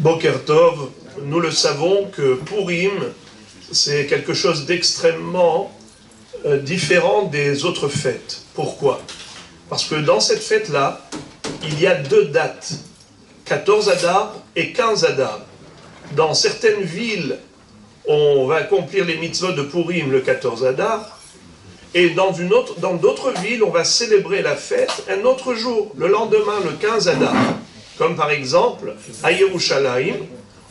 Boker Tov, nous le savons que Purim, c'est quelque chose d'extrêmement différent des autres fêtes. Pourquoi? Parce que dans cette fête-là, il y a deux dates, 14 Adar et 15 Adar. Dans certaines villes, on va accomplir les mitzvot de Purim le 14 Adar, et dans d'autres villes, on va célébrer la fête un autre jour, le lendemain, le 15 Adar. Comme par exemple, à Yerushalayim,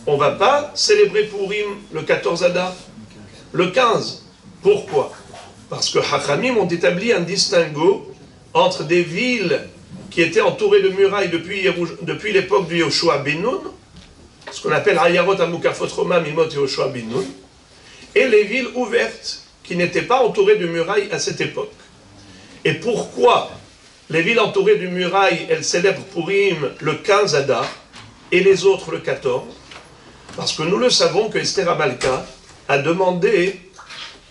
on ne va pas célébrer Purim le 14 Adar, le 15. Pourquoi? Parce que Chachamim ont établi un distinguo entre des villes qui étaient entourées de murailles depuis l'époque de Yoshua ben Nun, ce qu'on appelle Hayarot Amukafot Roma Mimot Yoshua ben Nun, et les villes ouvertes qui n'étaient pas entourées de murailles à cette époque. Et pourquoi les villes entourées de murailles, elles célèbrent Purim le 15 Adar et les autres le 14? Parce que nous le savons que Esther Amalka a demandé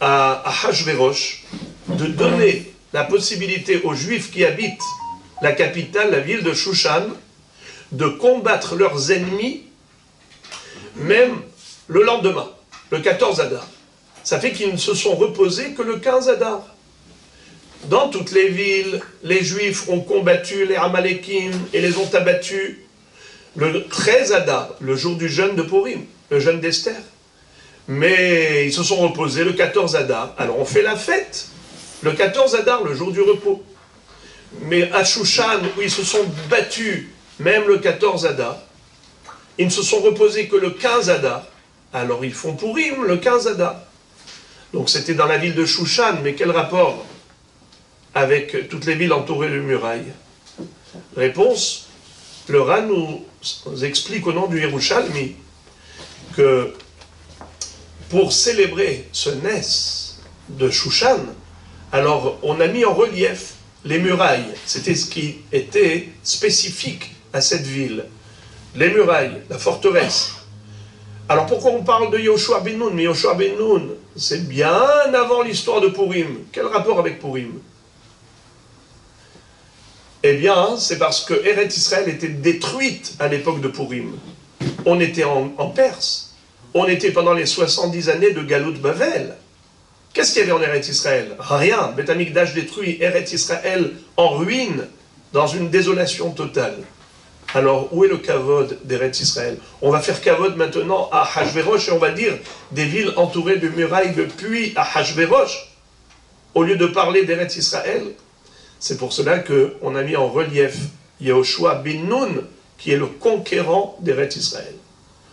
à Hachvérosh de donner la possibilité aux Juifs qui habitent la capitale, la ville de Shushan, de combattre leurs ennemis, même le lendemain, le 14 Adar. Ça fait qu'ils ne se sont reposés que le 15 Adar. Dans toutes les villes, les Juifs ont combattu les Amalekim et les ont abattus le 13 Adar, le jour du jeûne de Purim, le jeûne d'Esther. Mais ils se sont reposés le 14 Adar. Alors on fait la fête le 14 Adar, le jour du repos. Mais à Shushan, où ils se sont battus, même le 14 Adar, ils ne se sont reposés que le 15 Adar. Alors ils font Purim le 15 Adar. Donc c'était dans la ville de Shushan, mais quel rapport avec toutes les villes entourées de murailles? Réponse, le Ran nous explique au nom du Yerushalmi que pour célébrer ce Nes de Shushan, alors on a mis en relief les murailles. C'était ce qui était spécifique à cette ville. Les murailles, la forteresse. Alors pourquoi on parle de Yoshua ben Nun? Mais Yoshua ben Nun, c'est bien avant l'histoire de Purim. Quel rapport avec Purim? Eh bien, c'est parce que Eretz Israël était détruite à l'époque de Purim. On était en Perse. On était pendant les 70 années de Galout Bavel. Qu'est-ce qu'il y avait en Eretz Israël? Rien. Beth Amikdash détruit, Eretz Israël en ruine, dans une désolation totale. Alors, où est le kavod d'Eretz Israël? On va faire kavod maintenant à Hachvérosh et on va dire des villes entourées de murailles depuis à Hachvérosh, au lieu de parler d'Eretz Israël. C'est pour cela qu'on a mis en relief Yehoshua ben Nun, qui est le conquérant d'Eretz Israël,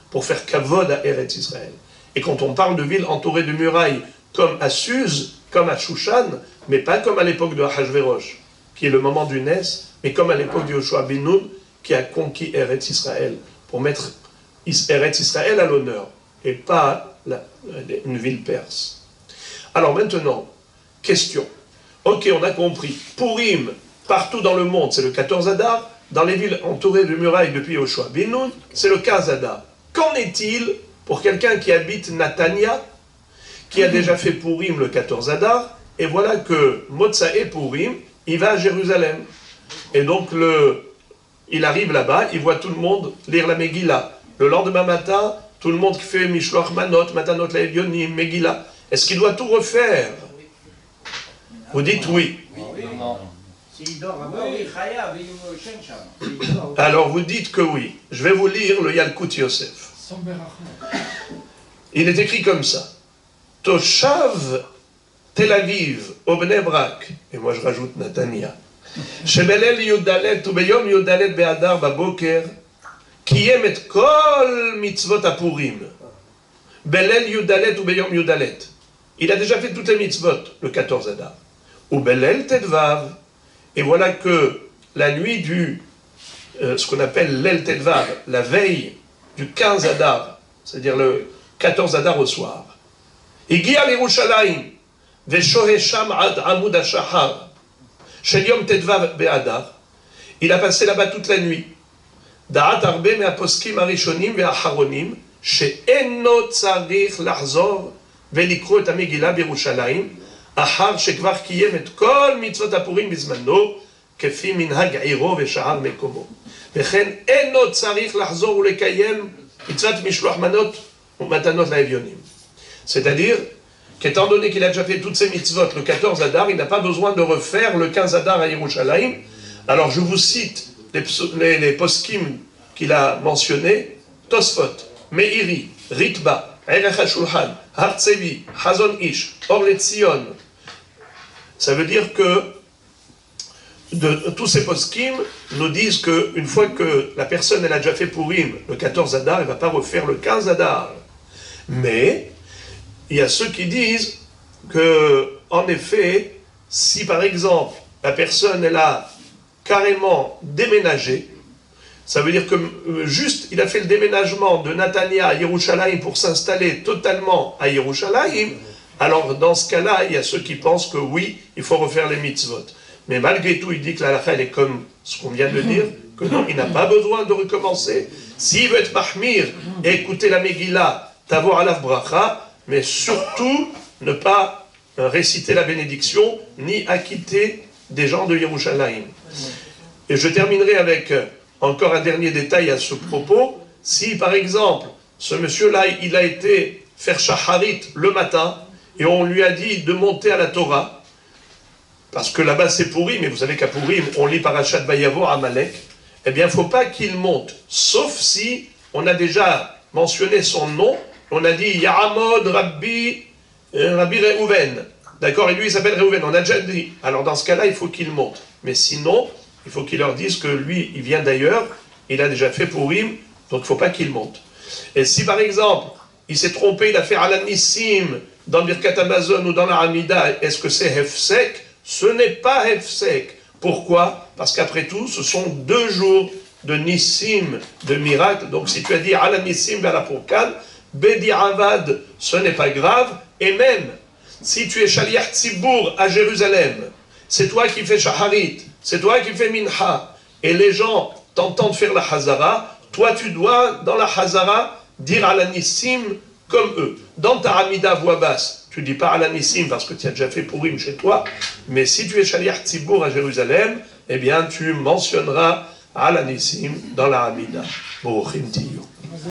pour faire kavod à Eretz Israël. Et quand on parle de villes entourées de murailles, comme à Suz, comme à Shushan, mais pas comme à l'époque de Hachvérosh, qui est le moment du Nes, mais comme à l'époque de Yehoshua ben Nun, qui a conquis Eretz Israël, pour mettre Eretz Israël à l'honneur, et pas une ville perse. Alors maintenant, question. Ok, on a compris. Purim, partout dans le monde, c'est le 14 Adar. Dans les villes entourées de murailles depuis Yoshua ben Nun, c'est le 15 Adar. Qu'en est-il pour quelqu'un qui habite Natania, qui a déjà fait Purim le 14 Adar, et voilà que Motsae Purim, il va à Jérusalem. Et donc, il arrive là-bas, il voit tout le monde lire la Megillah. Le lendemain matin, tout le monde qui fait Mishloach Manot, Matanot Le'Evyonim, Megillah. Est-ce qu'il doit tout refaire? Vous dites oui. Alors vous dites que oui. Je vais vous lire le Yalkut Yosef. Il est écrit comme ça. Toshav Tel Aviv, Obnei Brak, et moi je rajoute Natania. Shebelel Yudalet ubeyom Yudalet be'adar baboker, kiyem et kol mitzvot apurim. Belel Yudalet ubeyom Yudalet. Il a déjà fait toutes les mitzvot, le 14 Adar. Ubelel Tedvav. Et voilà que la nuit du, ce qu'on appelle l'El Tedvav, la veille du 15 Adar, c'est-à-dire le 14 Adar au soir, Igia l'Yerushalayim, Veshohe Sham ad Amud HaShahar, Shel Yom Tedvav be'Adar, il a passé là-bas toute la nuit. Da'at arbe me'aposkim arishonim ve'acharonim, she'eno tzarich lachzor ve'likro et ha-Megillah b'Yerushalayim, אחר שכבר קיים את כל מצוות הפורים בזמנו, כפי מנהג עירו ושער מקומו. וכן אינו צריך לחזור ולקיים Mitzvot Mishloach Manot ou Matanot Laevionim. C'est-à-dire qu'étant donné qu'il a déjà fait toutes ces mitzvot le 14 Adar, il n'a pas besoin de refaire le 15 Adar à Yerushalayim. Alors je vous cite les poskim qu'il a mentionnés: Tosfot, Meiri, Ritba, Erech HaShulchan, Hartzevi, Hazon Ish, Or LeTzion. Ça veut dire que tous ces poskim nous disent qu'une fois que la personne elle a déjà fait Purim le 14 Adar, elle ne va pas refaire le 15 Adar. Mais il y a ceux qui disent que, en effet, si par exemple la personne elle a carrément déménagé, ça veut dire que juste il a fait le déménagement de Natania à Yerushalayim pour s'installer totalement à Yerushalayim, alors dans ce cas-là, il y a ceux qui pensent que oui, il faut refaire les mitzvot. Mais malgré tout, il dit que la halakha elle est comme ce qu'on vient de dire, que non, il n'a pas besoin de recommencer. S'il veut être mahmir et écouter la Megillah, t'avoir alav bracha, mais surtout ne pas réciter la bénédiction, ni acquitter des gens de Yerushalayim. Et je terminerai avec encore un dernier détail à ce propos. Si par exemple, ce monsieur-là, il a été faire shacharit le matin, et on lui a dit de monter à la Torah, parce que là-bas c'est Purim, mais vous savez qu'à Purim, on lit Parashat Vayavo à Amalek, eh bien il ne faut pas qu'il monte, sauf si on a déjà mentionné son nom, on a dit Yahamod Rabbi Reuven, d'accord, et lui il s'appelle Reuven, on a déjà dit, alors dans ce cas-là il faut qu'il monte, mais sinon, il faut qu'il leur dise que lui, il vient d'ailleurs, il a déjà fait Purim, donc il ne faut pas qu'il monte. Et si par exemple, il s'est trompé, il a fait Ala Nissim, dans Birkat Amazon ou dans la Hamida, est-ce que c'est Hefsek? Ce n'est pas Hefsek. Pourquoi? Parce qu'après tout, ce sont 2 jours de Nissim, de miracles. Donc si tu as dit Ala Nissim vers la Pourkal, Bedi Avad, ce n'est pas grave. Et même, si tu es Shaliach Tzibour à Jérusalem, c'est toi qui fais Shaharit, c'est toi qui fais Mincha, et les gens t'entendent faire la Hazara, toi tu dois, dans la Hazara, dire Ala Nissim comme eux. Dans ta Hamida voix basse, tu dis pas Ala Nissim parce que tu as déjà fait Purim chez toi, mais si tu es Shaliach Tzibour à Jérusalem, eh bien tu mentionneras Ala Nissim dans la Hamida. Boruchim Tiyu.